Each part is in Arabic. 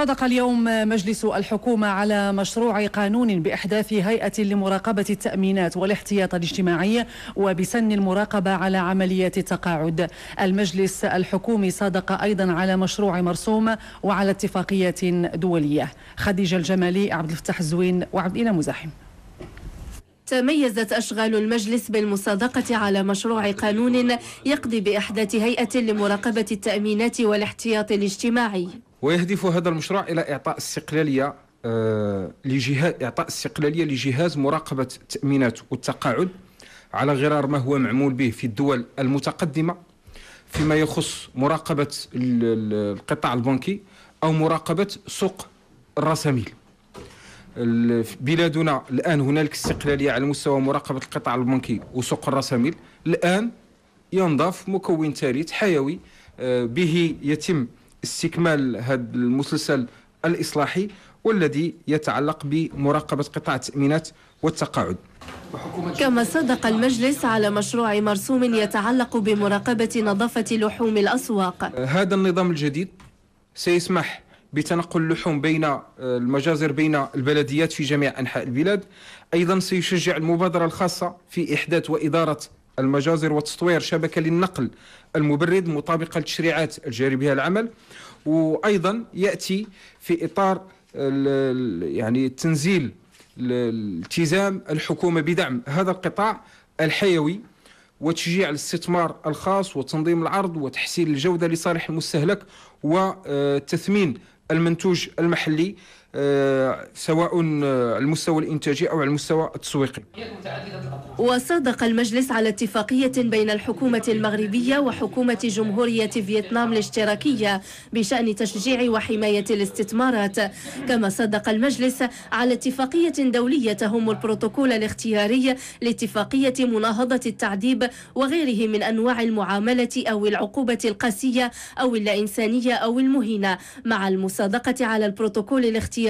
صادق اليوم مجلس الحكومة على مشروع قانون بإحداث هيئة لمراقبة التأمينات والاحتياط الاجتماعي وبسن المراقبة على عمليات التقاعد. المجلس الحكومي صادق أيضا على مشروع مرسوم وعلى اتفاقيات دولية. خديجة الجمالي، عبد الفتاح الزوين وعبد الإله مزاحم. تميزت أشغال المجلس بالمصادقة على مشروع قانون يقضي بإحداث هيئة لمراقبة التأمينات والاحتياط الاجتماعي. ويهدف هذا المشروع إلى إعطاء استقلالية لجهاز مراقبة التأمينات والتقاعد على غرار ما هو معمول به في الدول المتقدمة فيما يخص مراقبة القطاع البنكي أو مراقبة سوق الرساميل. بلادنا الآن هنالك استقلالية على مستوى مراقبة القطاع البنكي وسوق الرساميل. الآن ينضاف مكون ثالث حيوي به يتم استكمال هذا المسلسل الإصلاحي والذي يتعلق بمراقبة قطاع التأمينات والتقاعد. كما صدق المجلس على مشروع مرسوم يتعلق بمراقبة نظافة لحوم الأسواق. هذا النظام الجديد سيسمح بتنقل اللحوم بين المجازر بين البلديات في جميع أنحاء البلاد. أيضا سيشجع المبادرة الخاصة في إحداث وإدارة المجازر وتطوير شبكة للنقل المبرد مطابقة للتشريعات الجاري بها العمل. وأيضا يأتي في إطار يعني تنزيل التزام الحكومة بدعم هذا القطاع الحيوي وتشجيع الاستثمار الخاص وتنظيم العرض وتحسين الجودة لصالح المستهلك وتثمين المنتوج المحلي سواء على المستوى الإنتاجي أو على المستوى التسويقي. وصادق المجلس على اتفاقية بين الحكومة المغربية وحكومة جمهورية فيتنام الاشتراكية بشأن تشجيع وحماية الاستثمارات. كما صادق المجلس على اتفاقية دولية تهم البروتوكول الاختياري لاتفاقية مناهضة التعذيب وغيره من أنواع المعاملة أو العقوبة القاسية أو اللا إنسانية أو المهينة، مع المصادقة على البروتوكول الاختياري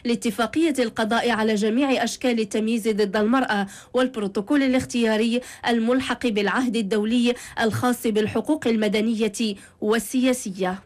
لاتفاقية القضاء على جميع أشكال التمييز ضد المرأة والبروتوكول الاختياري الملحق بالعهد الدولي الخاص بالحقوق المدنية والسياسية.